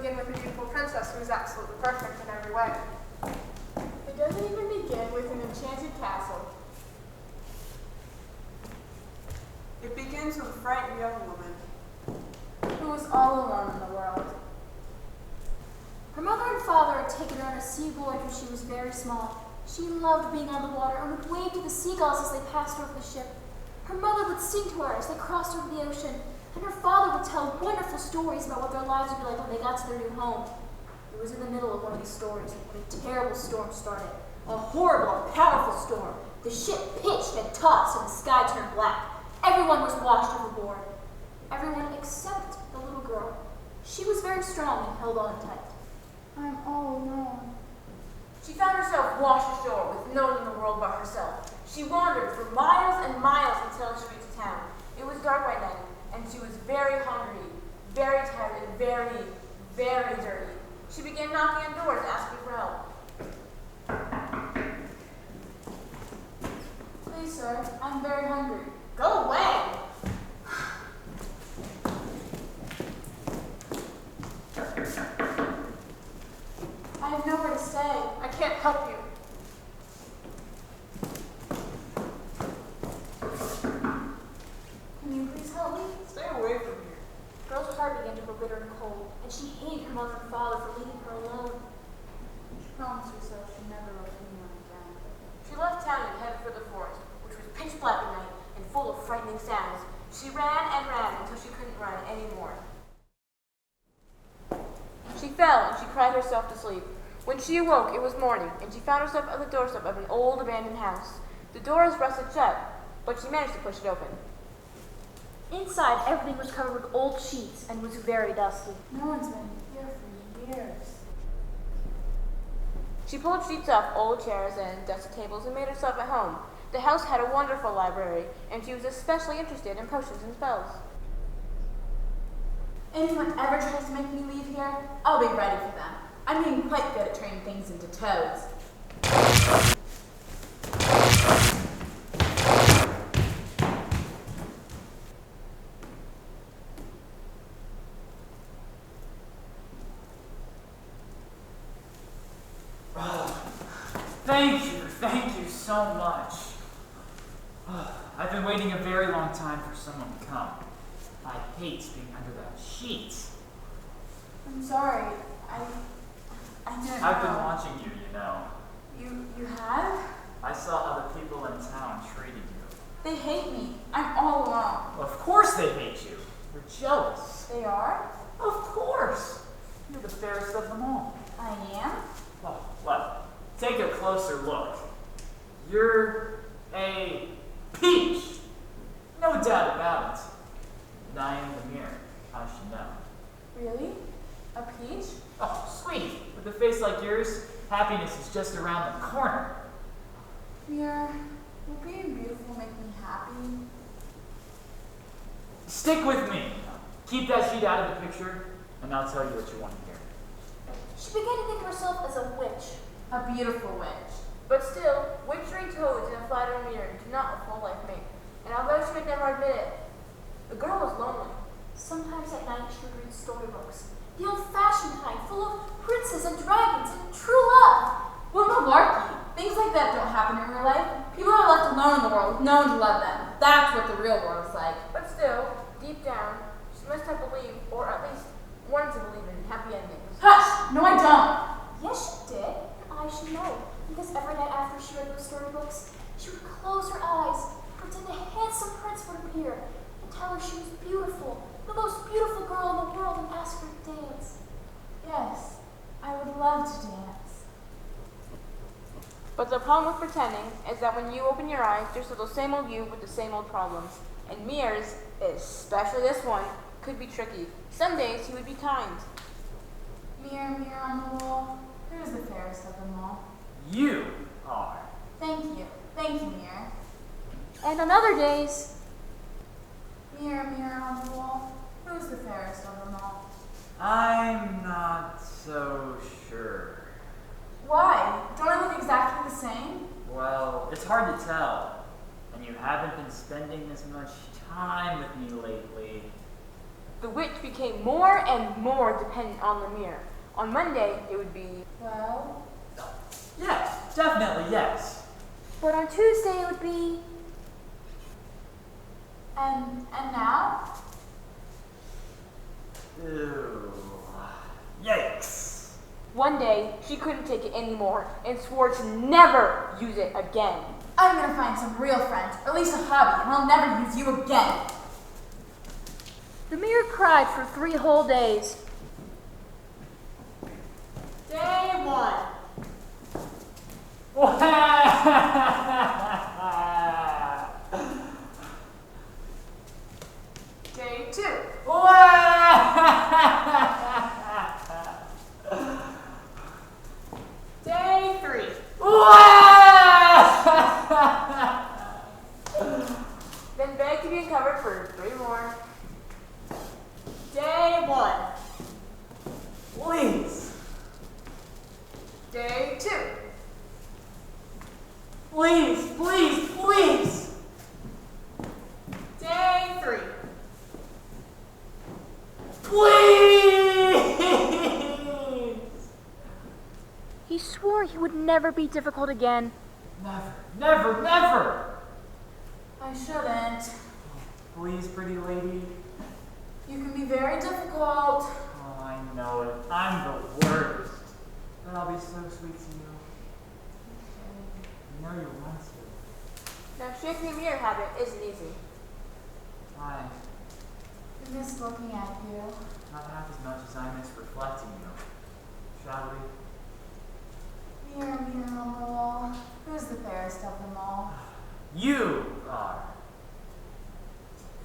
begin with a beautiful princess who is absolutely perfect in every way. It doesn't even begin with an enchanted castle. It begins with a frightened young woman Who was all alone in the world. Her mother and father had taken her on a sea voyage when she was very small. She loved being on the water and would wave to the seagulls as they passed over the ship. Her mother would sing to her as they crossed over the ocean, and her father would tell wonderful stories about what their lives would be like when they got to their new home. It was in the middle of one of these stories when a terrible storm started. A horrible and powerful storm. The ship pitched and tossed and the sky turned black. Everyone was washed overboard. Everyone except the little girl. She was very strong and held on tight. I'm all alone. She found herself washed ashore with no one in the world but herself. She wandered for miles and miles until she reached town. It was dark by then, and she was very hungry, very tired, and very, very dirty. She began knocking on doors, asking for help. Please, sir, I'm very hungry. Go away! I have nowhere to stay. I can't help you. Can you please help me? Stay away from here. The girl's heart began to grow bitter and cold, and she hated her mother and father for leaving her alone. She promised herself she'd never love anyone again. She left town and headed for the forest, which was pitch black at night and full of frightening sounds. She ran and ran until she couldn't run anymore. She fell and she cried herself to sleep. When she awoke, it was morning, and she found herself at the doorstep of an old abandoned house. The door is rusted shut, but she managed to push it open. Inside, everything was covered with old sheets and was very dusty. No one's been here for years. She pulled sheets off old chairs and dusty tables and made herself at home. The house had a wonderful library, and she was especially interested in potions and spells. Anyone ever tries to make me leave here, I'll be ready for them. I'm getting quite good at turning things into toads. Thank you so much. I've been waiting a very long time for someone to come. I hate being under that sheet. I'm sorry. I didn't I've been know. watching you, you know. You have? I saw how the people in town treated you. They hate me. I'm all alone. Of course they hate you. They're jealous. They are? Of course. You're the fairest of them all. I am? Oh, well, take a closer look. You're a peach. No doubt about it. And I am the mirror. I should know. Really? A peach? Oh, sweetie. With a face like yours, happiness is just around the corner. Mirror, will being beautiful make me happy? Stick with me. Keep that sheet out of the picture, and I'll tell you what you want to hear. She began to think of herself as a witch. A beautiful witch. But still, witchery toads in a flattering mirror do not a full life make, and although she would never admit it, the girl was lonely. Sometimes at night she would read storybooks, the old-fashioned kind, full of princes and dragons and true love. What malarkey! Things like that don't happen in real life. People are left alone in the world with no one to love them. That's what the real world is like. But still, deep down, she must have believed, or at least wanted to believe in happy endings. Hush! No, I don't. Yes, she did, and I should know, because every night after she read those storybooks, she would close her eyes, pretend a handsome prince would appear, and tell her she was beautiful, the most beautiful girl in the world, and ask her to dance. Yes, I would love to dance. But the problem with pretending is that when you open your eyes, you're still the same old you with the same old problems. And mirrors, especially this one, could be tricky. Some days he would be kind. Mirror, mirror on the wall, who's the fairest of them all? You are. Thank you. Thank you, mirror. And on other days, Mirror, mirror on the wall, who's the fairest of them all? I'm not so sure. Why? Don't I look exactly the same? Well, it's hard to tell. And you haven't been spending as much time with me lately. The witch became more and more dependent on the mirror. On Monday, it would be, Well, Yes, definitely yes. But on Tuesday, it would be. and now? Ew. Yikes. one day, she couldn't take it anymore and swore to never use it again. I'm gonna find some real friends, or at least a hobby, and I'll never use you again. The mirror cried for 3 whole days. Day 1. Day 2. Day 3. Then begged to be uncovered for 3 more. Day 1. Please, Day 2. please, please, please. Day 3. Please! He swore he would never be difficult again. Never, never, never! I shouldn't. Please, pretty lady. You can be very difficult. Oh, I know it. I'm the worst. But I'll be so sweet to you. You know you want to. Now, shaking the mirror habit isn't easy. Why? I miss looking at you. Not half as much as I miss reflecting you. Shall we? Mirror, mirror on the wall. Who's the fairest of them all? You are.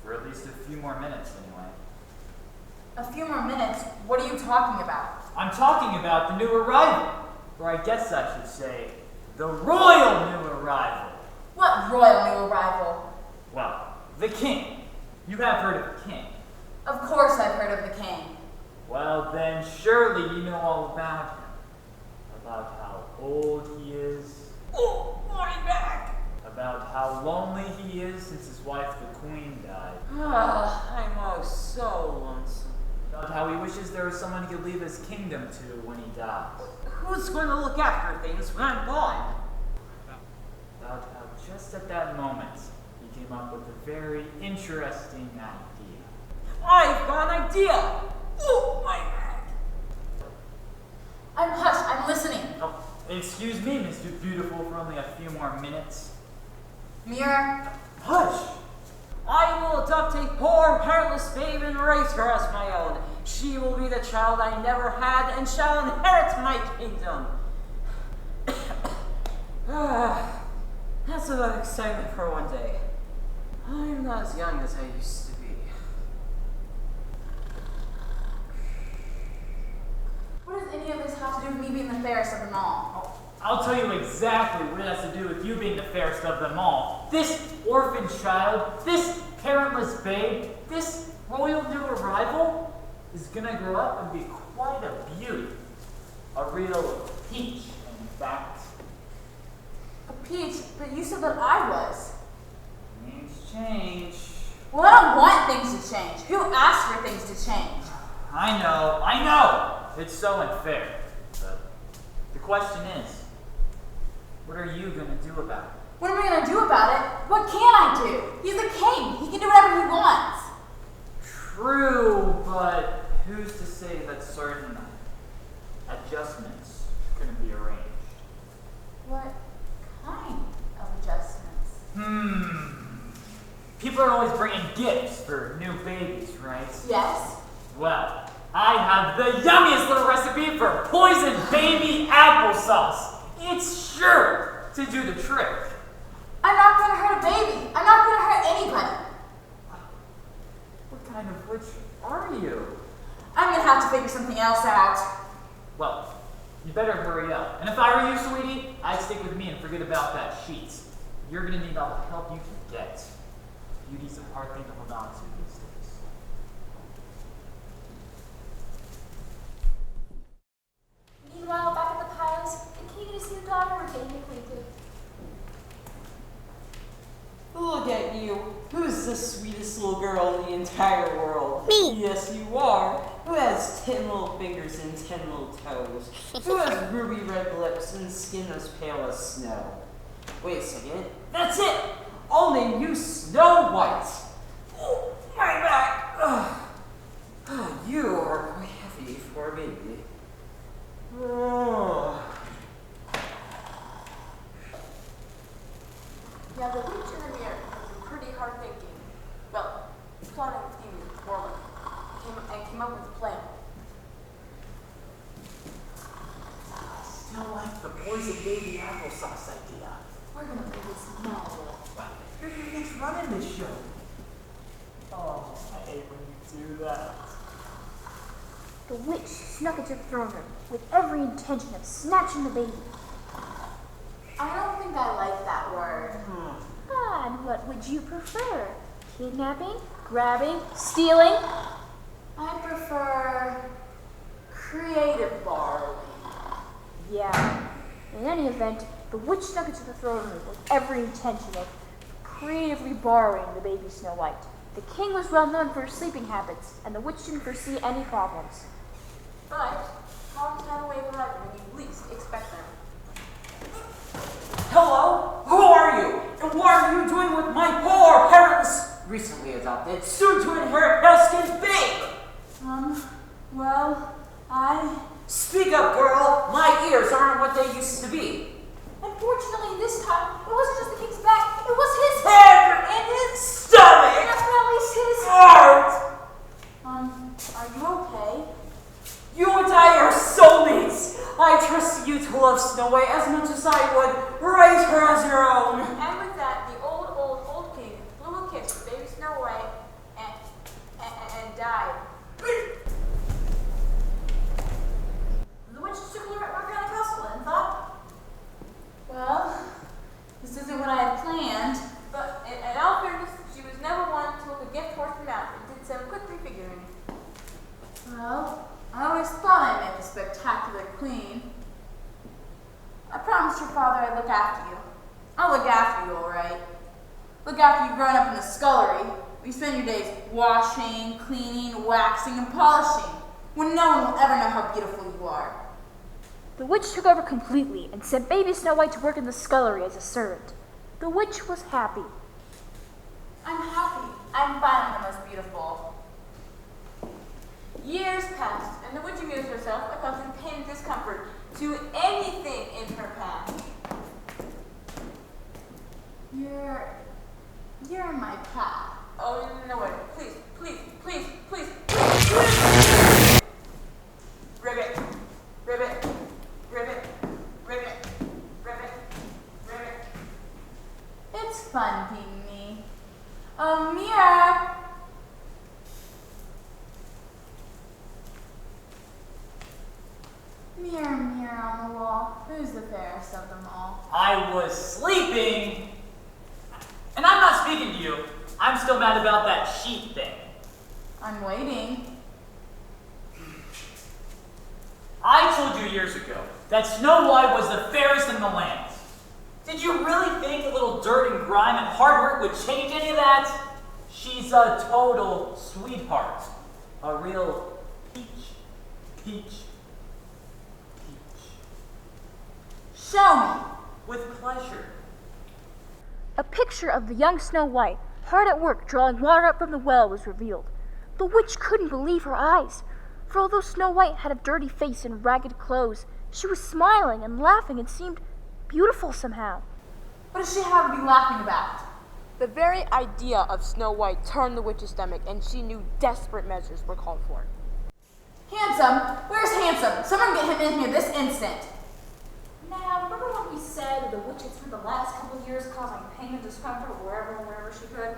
For at least a few more minutes, anyway. A few more minutes? What are you talking about? I'm talking about the new arrival. Or I guess I should say, the royal new arrival. What royal new arrival? Well, the king. You have heard of the king. Of course I've heard of the king. Well, then surely you know all about him. About how old he is. Oh, my back. About how lonely he is since his wife, the queen, died. I'm oh so lonesome. About how he wishes there was someone he could leave his kingdom to when he dies. Who's going to look after things when I'm gone? About how just at that moment, he came up with a very interesting idea. I've got an idea. Oh, my back. I'm listening. Oh, excuse me, Mr. Beautiful, for only a few more minutes. Mirror, Hush! I will adopt a poor, hairless babe and raise her as my own. She will be the child I never had and shall inherit my kingdom. That's enough excitement for one day. I'm not as young as I used to be. what does any of this have to do with me being the fairest of them all? I'll tell you exactly what it has to do with you being the fairest of them all. This orphan child, this parentless babe, this royal new arrival is gonna grow up and be quite a beauty. A real peach, in fact. A peach, but you said that I was. Things change. Well, I don't want things to change. Who asked for things to change? I know. It's so unfair. But the question is, what are you gonna do about it? What am I going to do about it? What can I do? He's the king. He can do whatever he wants. True, but who's to say that certain adjustments couldn't be arranged? What kind of adjustments? People are always bringing gifts for new babies, right? Yes. Well, I have the yummiest little recipe for poison baby applesauce. It's sure to do the trick. I'm not going to hurt a baby. I'm not going to hurt anybody. What kind of witch are you? I'm going to have to figure something else out. Well, you better hurry up. And if I were you, sweetie, I'd stick with me and forget about that sheet. You're gonna need all the help you can get. Beauty's a hard thing to hold on to these days. Meanwhile, back at the palace, the king and his new daughter were getting acquainted. Look at you. Who's the sweetest little girl in the entire world? Me. Yes, you are. Who has 10 little fingers and 10 little toes? Who has ruby red lips and skin as pale as snow? Wait a second. That's it! I'll name you Snow White. Oh, my back. You are quite heavy for a baby. Now the witch in the mirror was pretty hard thinking. Well, plotting and scheming more like came up with a plan. Still like the poison baby applesauce idea. We're gonna do this now. You're the next running this show. Oh, I hate when you do that. The witch snuck into the throne room with every intention of snatching the baby. I don't think I like that word. And what would you prefer? Kidnapping? Grabbing? Stealing? I prefer creative borrowing. Yeah. In any event, the witch snuck into the throne room with every intention of creatively borrowing the baby Snow White. The king was well known for his sleeping habits, and the witch didn't foresee any problems. But problems had a way of arriving when you least expect them. Hello? Who are you? And what are you doing with my poor parents? Recently adopted, soon to inherit pale-skinned babe. Well, Speak up, girl. My ears aren't what they used to be. unfortunately this time, it wasn't just the king's back, it was his Head and his stomach. That's at least his Heart. Are you okay? You and I are soulmates. I trust you to love Snow White as much as I would raise her as your own. And with that, the old king blew a kiss to baby Snow White and died. The witch took a look at Morgana Castle and thought, well, this isn't what I had planned. But in all fairness, she was never one to look a gift horse in the mouth and did some quick refiguring. Well, I always thought I'd make a spectacular queen. I promised your father I'd look after you. I'll look after you, all right. Look after you growing up in the scullery, where you spend your days washing, cleaning, waxing, and polishing, when no one will ever know how beautiful you are. The witch took over completely and sent baby Snow White to work in the scullery as a servant. The witch was happy. I'm happy. I'm finally the most beautiful. Years passed, and the witch amused herself by causing pain and discomfort to anything in her path. You're in my path. Oh, no way. Please. Ribbit. It's fun being me. Mirror! Mirror, mirror on the wall, who's the fairest of them all? I was sleeping. And I'm not speaking to you. I'm still mad about that sheep thing. I'm waiting. I told you years ago that Snow White was the fairest in the land. Did you really think a little dirt and grime and hard work would change any of that? She's a total sweetheart. A real peach. Show me. With pleasure. A picture of the young Snow White, hard at work drawing water up from the well, was revealed. The witch couldn't believe her eyes, for although Snow White had a dirty face and ragged clothes, she was smiling and laughing and seemed beautiful somehow. What does she have to be laughing about? The very idea of Snow White turned the witch's stomach, and she knew desperate measures were called for. Handsome? Where's Handsome? Someone get him in here this instant. Now, remember when we said the witch had spent the last couple of years causing pain and discomfort wherever she could?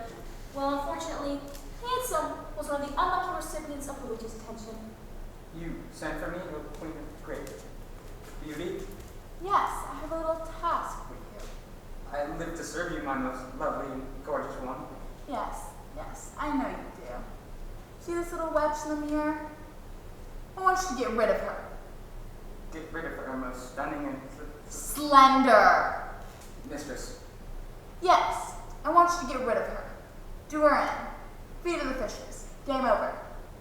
Well, unfortunately, Handsome was one of the unlucky recipients of the witch's attention. You sent for me, O Queen of Great Beauty? Yes, I have a little task for you. I live to serve you, my most lovely and gorgeous one. Yes, I know you do. See this little wedge in the mirror? I want you to get rid of her. Get rid of her, most stunning and Slender. mistress. Yes, I want you to get rid of her. Do her in. Feed her the fishes. Game over.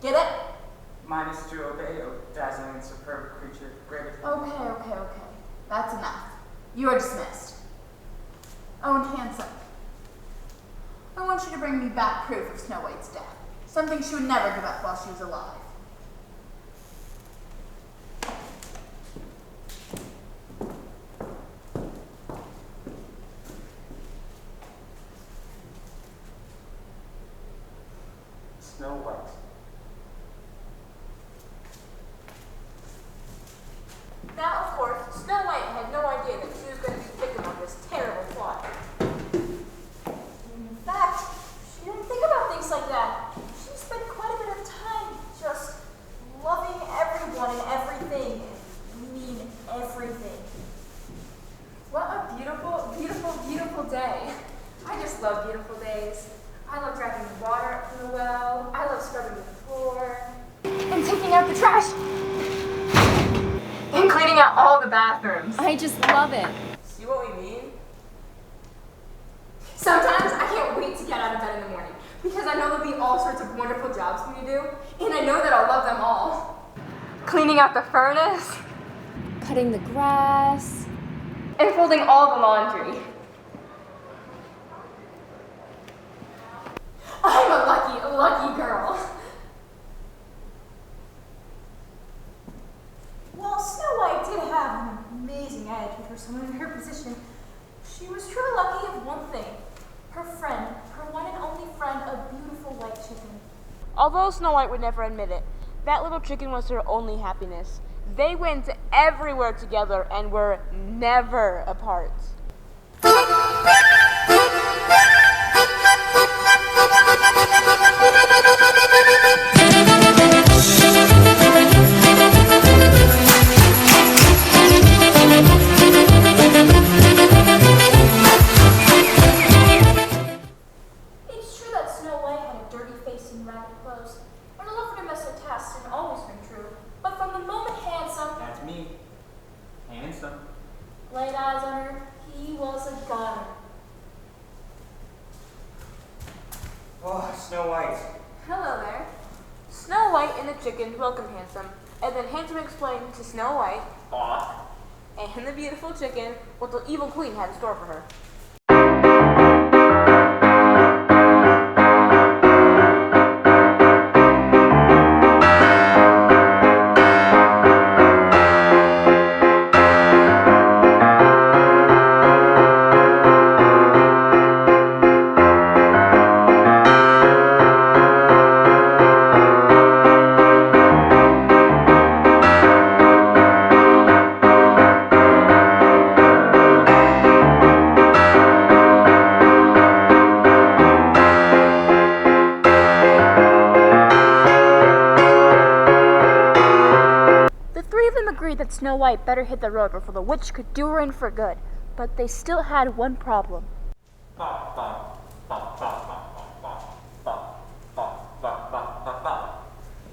Get it? Mine is to obey, O dazzling and superb creature, great. Okay. That's enough. You are dismissed. Oh, and handsome. I want you to bring me back proof of Snow White's death. Something she would never give up while she was alive. Snow White. Now, of course, Snow White had no idea that she was going to be the victim of this terrible plot. In fact, she didn't think about things like that. She spent quite a bit of time just loving everyone and everything. I mean everything. What a beautiful day. I just love beautiful days. I love dragging the water up from the well. I love scrubbing the floor. And taking out the trash. And cleaning out all the bathrooms. I just love it. See what we mean? Sometimes I can't wait to get out of bed in the morning because I know there'll be all sorts of wonderful jobs for me to do, and I know that I'll love them all. Cleaning out the furnace, Cutting the grass. and folding all the laundry. I'm a lucky girl. While Snow White did have an amazing edge for someone in her position, she was truly lucky of one thing. Her friend, her one and only friend, a beautiful white chicken. Although Snow White would never admit it, that little chicken was her only happiness. They went everywhere together and were never apart. It's true that Snow White had a dirty face and ragged clothes, and a love for domestic tasks had always been true. But from the moment Handsome That's me. Handsome. laid eyes on her, he was a goner. Oh, Snow White. Hello there. Snow White and the chicken welcomed Handsome, and then Handsome explained to Snow White and the beautiful chicken what the evil queen had in store for her. Agreed that Snow White better hit the road before the witch could do her in for good, but they still had one problem. Oh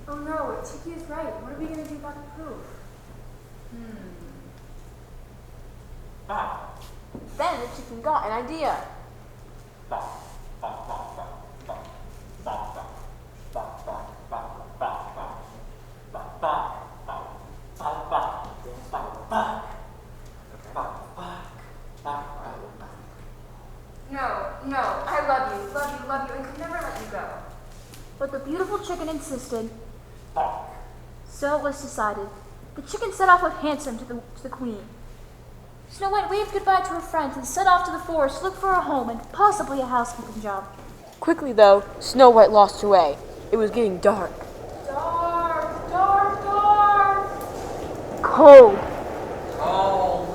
no, Tiki is right. What are we going to do about the proof? Then the chicken got an idea. No, I love you, and could never let you go. But the beautiful chicken insisted. So it was decided. The chicken set off with Handsome to the queen. Snow White waved goodbye to her friends and set off to the forest to look for a home and possibly a housekeeping job. Quickly, though, Snow White lost her way. It was getting dark. Dark. Cold. Cold.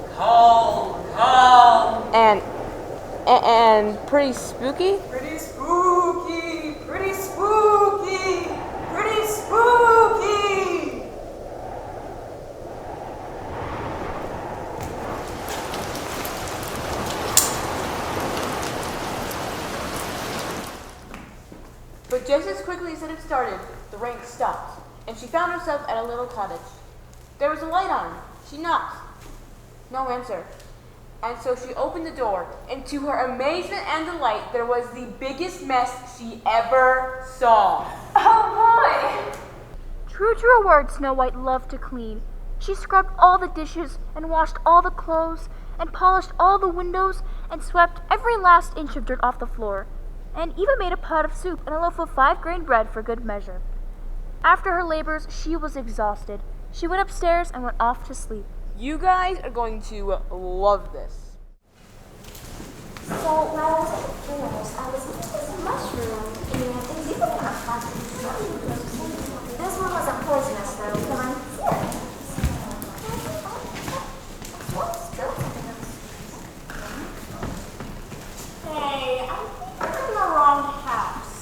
And pretty spooky. Pretty spooky. Pretty spooky. Pretty spooky. But just as quickly as it had started, the rain stopped, and she found herself at a little cottage. There was a light on. She knocked. No answer. And so she opened the door, and to her amazement and delight, there was the biggest mess she ever saw. Oh boy! die! True to her word, Snow White loved to clean. She scrubbed all the dishes and washed all the clothes and polished all the windows and swept every last inch of dirt off the floor, and even made a pot of soup and a loaf of 5-grain bread for good measure. After her labors, she was exhausted. She went upstairs and went off to sleep. You guys are going to love this. So while I was at the funerals, I was eating this mushroom, and it's even kind of fun. This one wasn't poisonous, though. Come on. Hey, I think you're in the wrong house.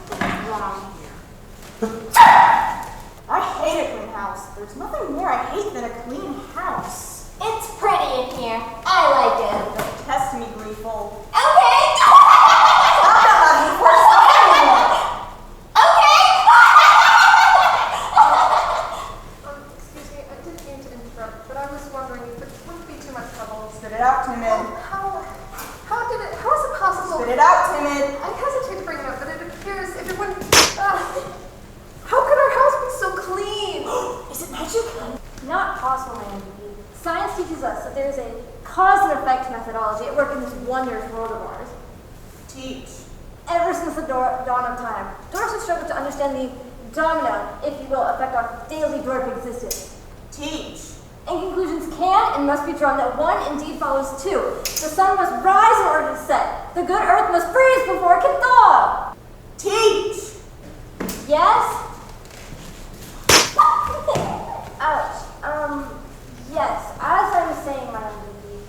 Something's wrong here. I hate a clean house. There's nothing more I hate than a clean house. It's pretty in here. I like it. Don't test me, Gleeful. Okay. I'm not letting you force me anymore. Okay. Excuse me, I didn't mean to interrupt, but I was wondering if it wouldn't be too much trouble. Spit it out, Timid. How is it possible? Spit it out, Timid. I hesitate to bring it up, but it appears if it wouldn't. How could our house be so clean? Is it magic? Not possible, my MVP. Science teaches us that there is a cause and effect methodology at work in this wondrous world of ours. Teach. Ever since the dawn of time, dwarfs have struggled to understand the domino, if you will, effect on daily dwarf existence. Teach. And conclusions can and must be drawn that one indeed follows two. The sun must rise in order to set. The good earth must freeze before it can thaw. Teach. Yes? Ouch. Yes, as I was saying, my MVP,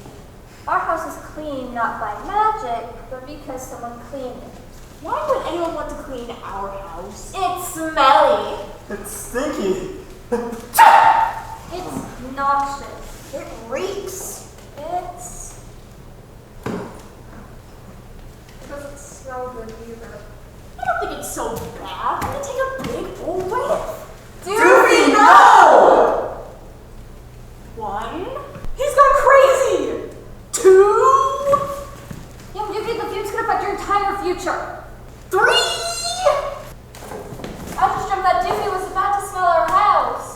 our house is clean not by magic, but because someone cleaned it. Why would anyone want to clean our house? It's smelly. It's stinky. It's noxious. It reeks. It's... It doesn't smell good either. I don't think it's so bad. I'm gonna take a big old whiff. Doofy, no! 1. He's gone crazy! 2. Young Doofy, the fumes could affect your entire future. 3. I just dreamt that Doofy was about to smell our house.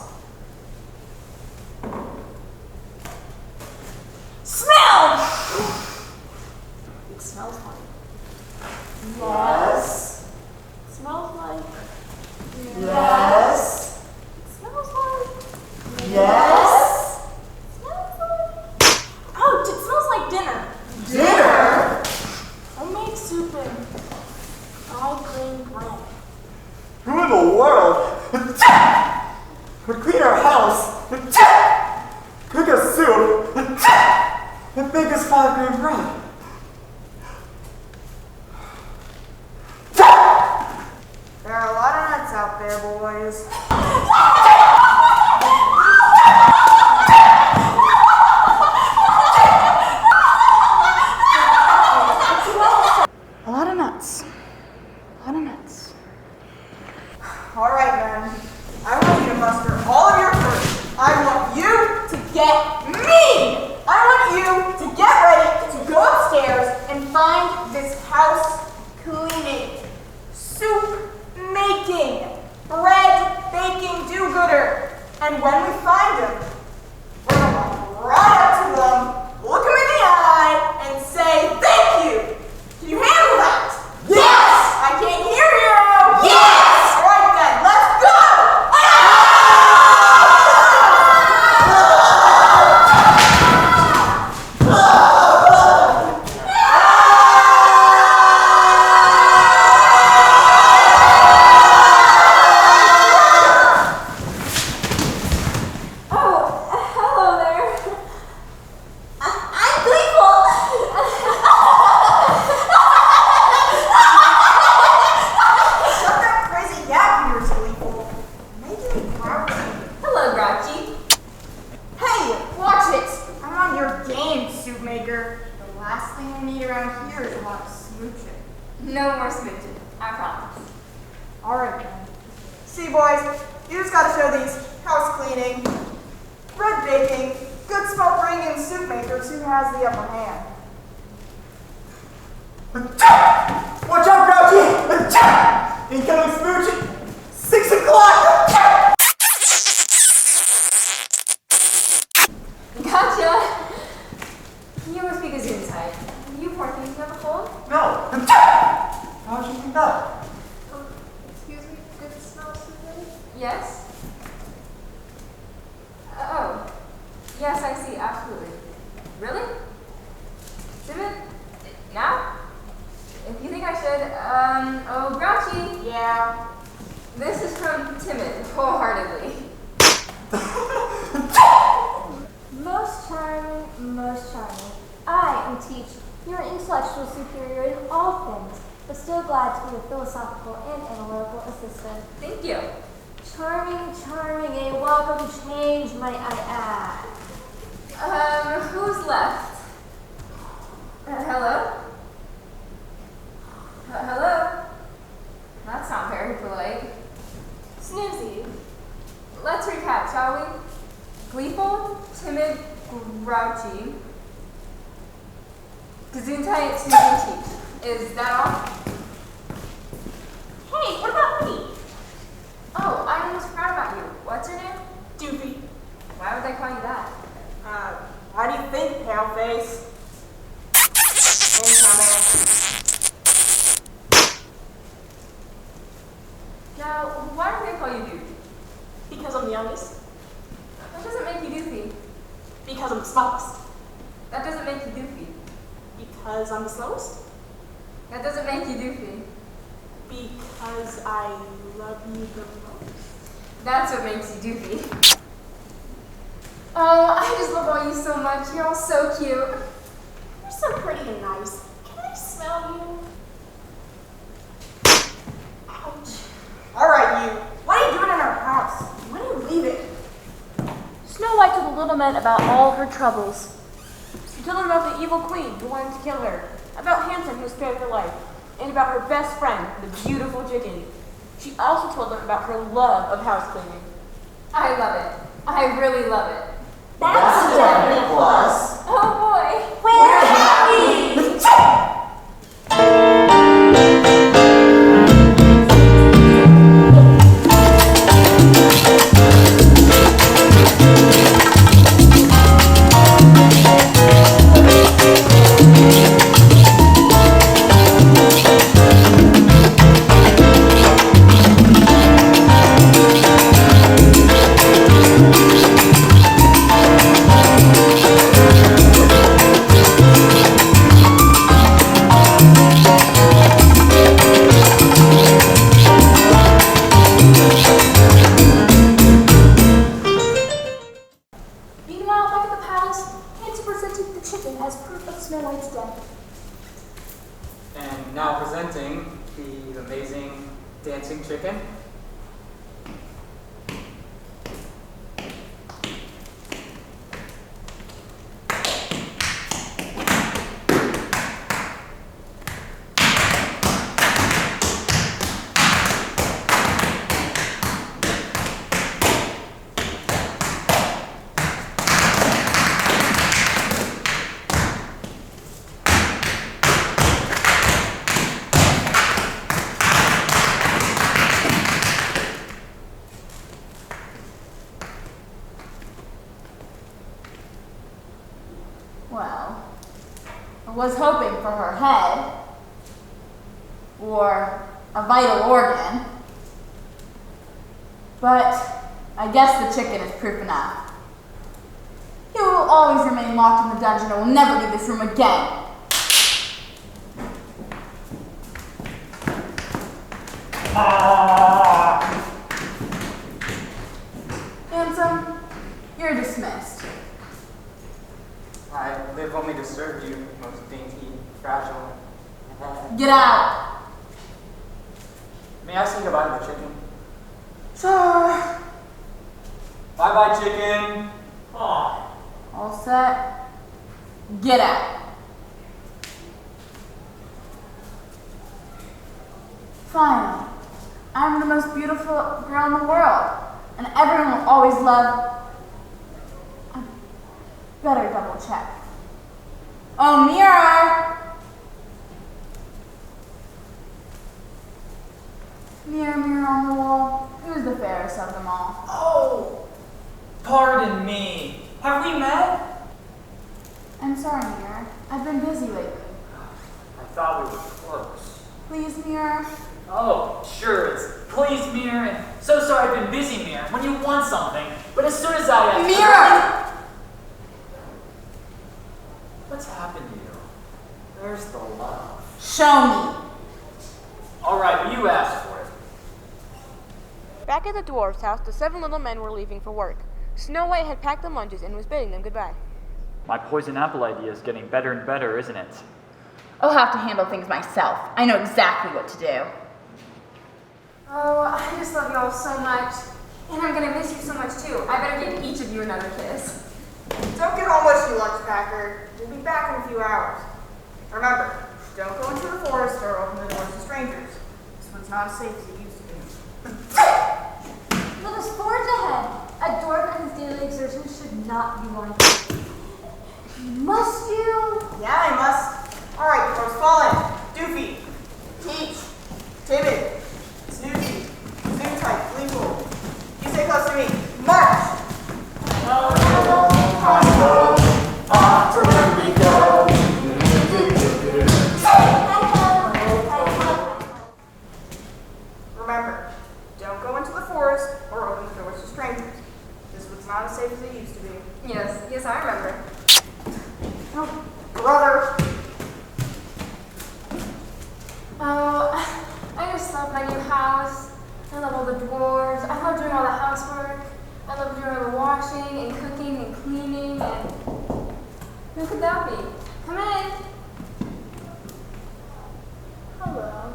Smell! It smells like. Yes. It smells like... Yes. It smells like... Yes. It smells like... Ouch, it smells like dinner. Dinner. Homemade soup and fried grain bread. Who in the world would clean our house, cook us soup, and bake us 5-grain bread? There are a lot of nuts out there, boys. A lot of nuts. A lot of nuts. All right, men. I want you to muster all of your courage. I want you to get me. I want you to get ready to go upstairs and find this house cleaning, soup making, bread baking do-gooder. And when we find him, we're gonna walk right up to him, look him in the eye, and say, "Thank you." Can you handle that? Yes! I can't hear you! Yes! All right then, let's go! No more smooching, I promise. All right, then. See, boys, you just gotta show these house cleaning, bread baking, good smoke bringing soup makers who has the upper hand. Watch out, Grouchy! Incoming smooching! clock! Gotcha! You must be Gesundheit. You poor thing, you have a cold? No. How'd you think that? Excuse me, did it smell something? Yes? Oh. Yes, I see, absolutely. Really? Timid? Now? If you think I should, oh, grouchy. Yeah. This is from Timid, wholeheartedly. Most charming, most charming. I am Teach, your intellectual superior in all things, but still glad to be a philosophical and analytical assistant. Thank you. Charming, charming, a welcome change, might I add. Who's left? Hello? Hello? That's not very polite. Snoozy. Let's recap, shall we? Gleeful, timid, grouchy. Gesundheit, snoozy, Teach. Is that all? Hey, what about me? Oh, I almost forgot about you. What's your name? Doofy. Why would they call you that? Why do you think, paleface? Incoming. Now, why do they call you Doofy? Because I'm the youngest. That doesn't make you Doofy. Because I'm the smallest. That doesn't make you Doofy. Because I'm the slowest. That doesn't make you Doofy. Because I love you the most. That's what makes you Doofy. Oh, I just love all you so much. You're all so cute. You're so pretty and nice. Can I smell you? Ouch. Alright, you. What are you doing in our house? When are you leaving? Snow White told the little men about all her troubles. She told them about the evil queen who wanted to kill her, about Hansen who spared her life, and about her best friend, the beautiful chicken. She also told them about her love of house cleaning. I love it. I really love it. That's a definite plus. Oh boy. We're happy! Meanwhile, back at the palace, Hansen presented the chicken as proof of Snow White's death. And now presenting the amazing dancing chicken. Well, I was hoping for her head, or a vital organ, but I guess the chicken is proof enough. He will always remain locked in the dungeon and will never leave this room again. Handsome, you're dismissed. I live only to serve you, most dainty, fragile. Get out. May I say goodbye to the chicken? Sure. Bye-bye, chicken. Aw. All set. Get out. Finally, I'm the most beautiful girl in the world, and everyone will always love. I better double check. Oh, mirror! Mirror, mirror on the wall, who's the fairest of them all? Oh, pardon me. Have we met? I'm sorry, Mirror. I've been busy lately. I thought we were close. Please, Mirror. Oh, sure, it's please, Mirror, and so sorry I've been busy, Mirror, when you want something. But as soon as I... Mirror! What's happened to you? Where's the love? Show me. All right, well, you asked for it. Back at the dwarf's house, the 7 little men were leaving for work. Snow White had packed their lunches and was bidding them goodbye. My poison apple idea is getting better and better, isn't it? I'll have to handle things myself. I know exactly what to do. Oh, I just love y'all so much. And I'm gonna miss you so much too. I better give each of you another kiss. Don't get all mushy, Lunch Packer. We'll be back in a few hours. Remember, don't go into the forest or open the doors to strangers. This one's not as safe as it used to be. Let us forge ahead. A dwarf and his daily exertions should not be wanted. Must you? Yeah, I must. All right, dwarves, fall in. Doofy, Teach, Timid, Snoozy, Zoom tight, Gleeful. You stay close to me. March! Remember, don't go into the forest or open the doors to strangers. This one's not as safe as it used to be. Yes, I remember. Oh, brother! Oh, I just love my new house. I love all the dwarves. I love doing all the housework. I love doing all the washing and cooking and cleaning and who could that be? Come in. Hello.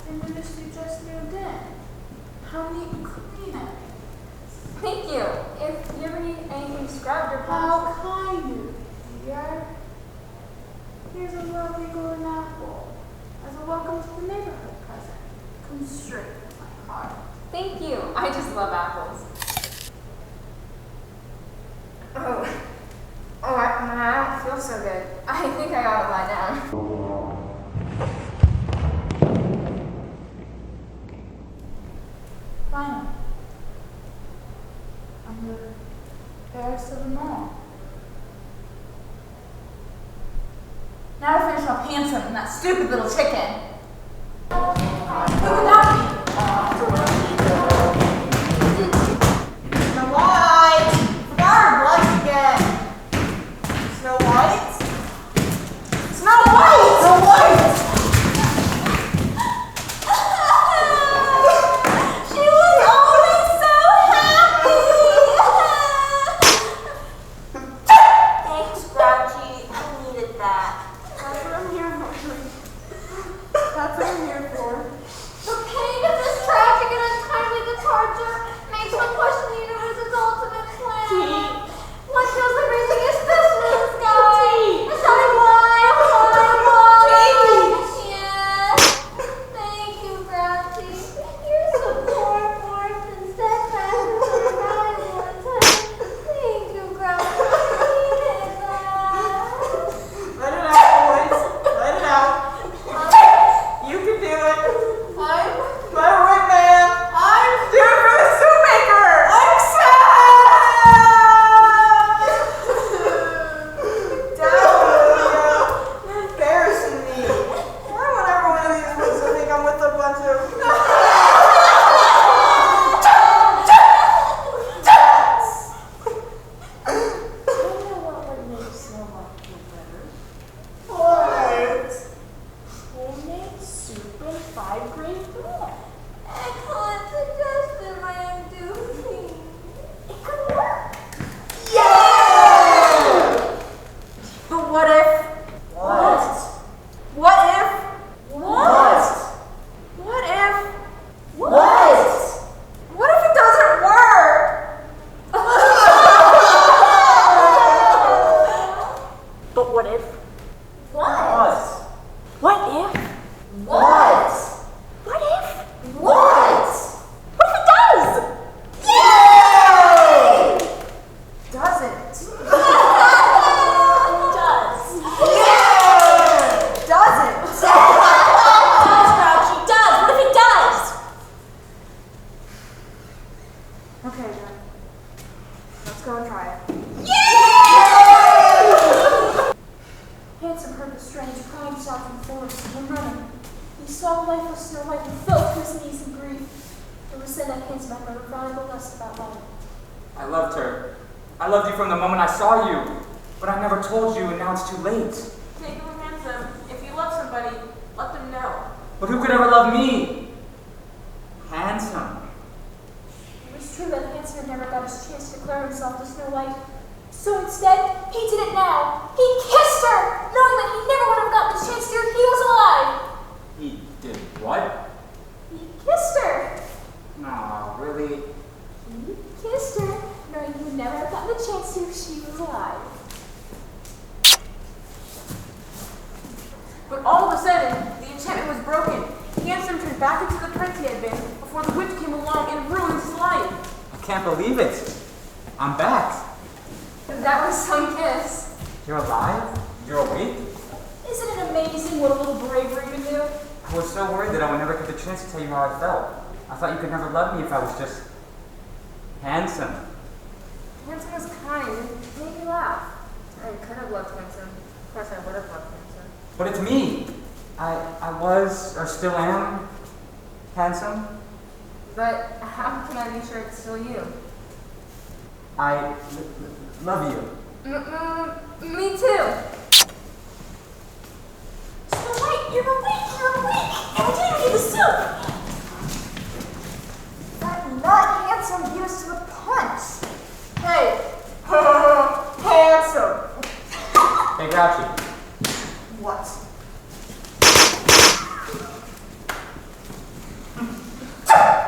I noticed you just moved in. How neat and clean it is. Thank you. If you ever need anything scrubbed or How kind of you, dear. Here's a lovely golden apple as a welcome to the neighborhood present. Comes straight from my heart. thank you. I just love apples. I don't feel so good. I think I ought to lie down. Finally. I'm the fairest of them all. Now to finish off Handsome and that stupid little chicken. Who could that be? Snow White! Forgot her blush again. Snow White? Snow White! Snow White! She was always so happy. Thanks, Grouchy. I needed that. That's what I'm here for. Okay, then. Let's go and try it. Handsome heard the strange crying sound from the forest and went running. He saw the lifeless Snow White and fell to his knees in grief. It was then that Handsome had never found the less about life. I loved her. I loved you from the moment I saw you. But I never told you, and now it's too late. Take it from Handsome. If you love somebody, let them know. But who could ever love me? Handsome. It was true that Handsome had never got his chance to declare himself to Snow White. So instead, he did it now. He kissed her, knowing that he never would have gotten the chance to if he was alive. He did what? He kissed her. Aw, really? He kissed her, knowing he would never have gotten the chance to if she was alive. But all of a sudden, the enchantment was broken. Handsome turned back into the prince he had been before the witch came along and ruined his life. I can't believe it. I'm back. That was some kiss. You're alive? You're awake? Isn't it amazing what a little bravery can do? I was so worried that I would never get the chance to tell you how I felt. I thought you could never love me if I was just handsome. Handsome was kind and made me laugh. I could have loved Handsome. Of course, I would have loved Handsome. But it's me. I was, or still am, handsome. But how can I be sure it's still you? I love you. Me too. Snow White, you're awake, you're awake! And I didn't give the soup! That nut Handsome beat us to the punch. Hey, Handsome. Hey, Grouchy. What?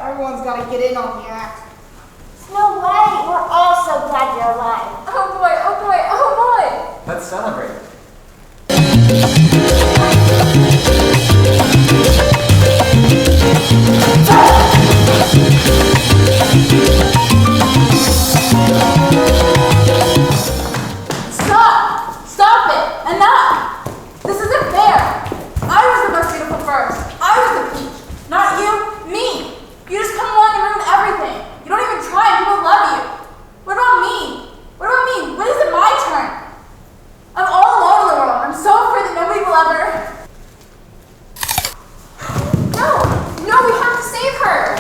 Everyone's got to get in on the act. Snow White, we're all so glad you're alive. Oh boy, oh boy, oh boy! Let's celebrate. Stop! Stop it! Enough! This isn't fair. I was the most beautiful first. I was the peach. Not you, me. You just come along and ruin everything. You don't even try and people love you. What about me? What about me? When is it my turn? I'm all alone in the world. I'm so afraid that nobody will ever... No, we have to save her!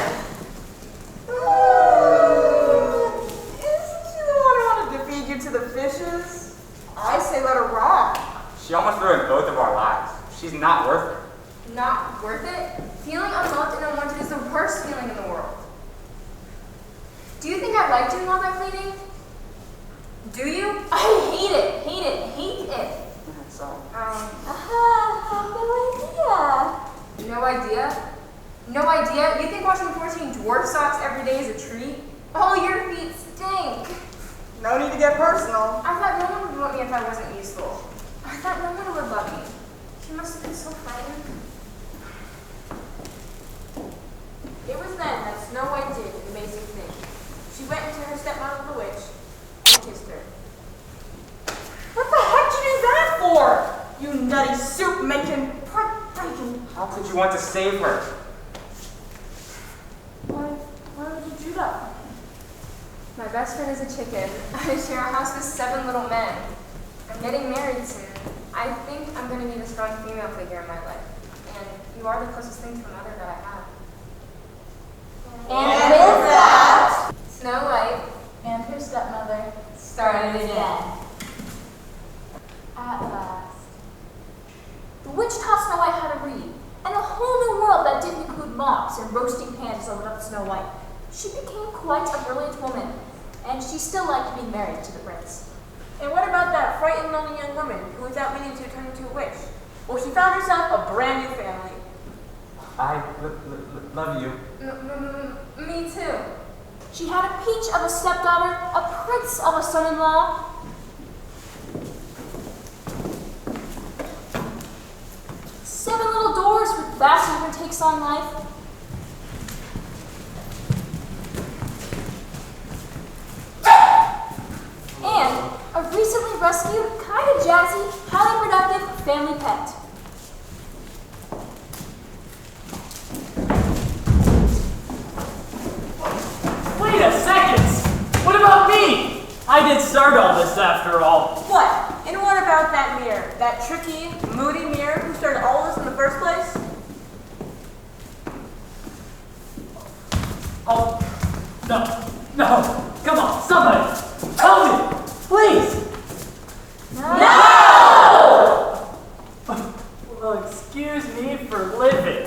Isn't she the one who wanted to feed you to the fishes? I say let her rock. She almost ruined both of our lives. She's not worth it. Not worth it? Feeling unloved and unwanted is the worst feeling in the world. Do you think I like doing all that cleaning? Do you? I hate it, hate it, hate it. That's all. No idea? No idea? You think washing 14 dwarf socks every day is a treat? All your feet stink. No need to get personal. I thought no one would want me if I wasn't useful. I thought no one would love me. She must have been so frightened. It was then that Snow White did an amazing thing. She went into her stepmother the witch and kissed her. What the heck did you do that for? You nutty soup-making, heartbreaking. How could you want to save her? Why would you do that? My best friend is a chicken. I share a house with 7 little men. I'm getting married soon. I think I'm going to need a strong female figure in my life. And you are the closest thing to a mother that I have. And with that, Snow White And her stepmother. started again. at last. The witch taught Snow White how to read, and a whole new world that didn't include mops and roasting pans opened up to Snow White. She became quite a brilliant woman, and she still liked being married to the prince. And what about that frightened, lonely young woman who was out meaning to turn into a witch? Well, she found herself a brand new family. I love you. Me too. She had a peach of a stepdaughter, a prince of a son-in-law. Seven little doors with vast different takes on life. And a recently rescued, kind of jazzy, highly productive family pet. Wait a second! didn't start all this after all. What? And what about that mirror? That tricky, moody mirror who started all this in the first place? Oh, no, come on, somebody, tell me, please. No! Well, excuse me for living.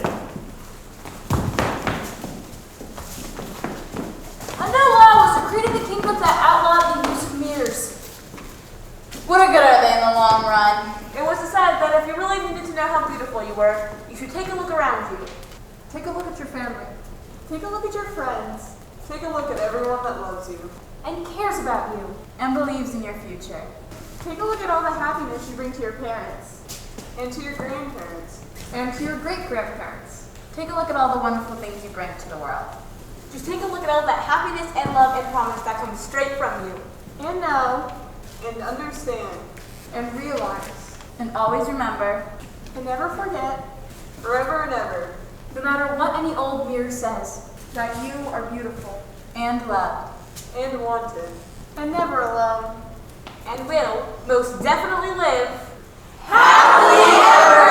A new law was decreed in the kingdom that outlawed the use of mirrors. What good are they in the long run? It was decided that if you really needed to know how beautiful you were, you should take a look around you. Take a look at your family. Take a look at your friends. Take a look at everyone that loves you. And cares about you. And believes in your future. Take a look at all the happiness you bring to your parents, and to your grandparents, and to your great-grandparents. Take a look at all the wonderful things you bring to the world. Just take a look at all that happiness and love and promise that comes straight from you. And know, and understand, and realize, And always remember, and never forget, forever and ever, No matter what any old mirror says. that you are beautiful, and loved. and wanted, and never alone. And will most definitely live Happily ever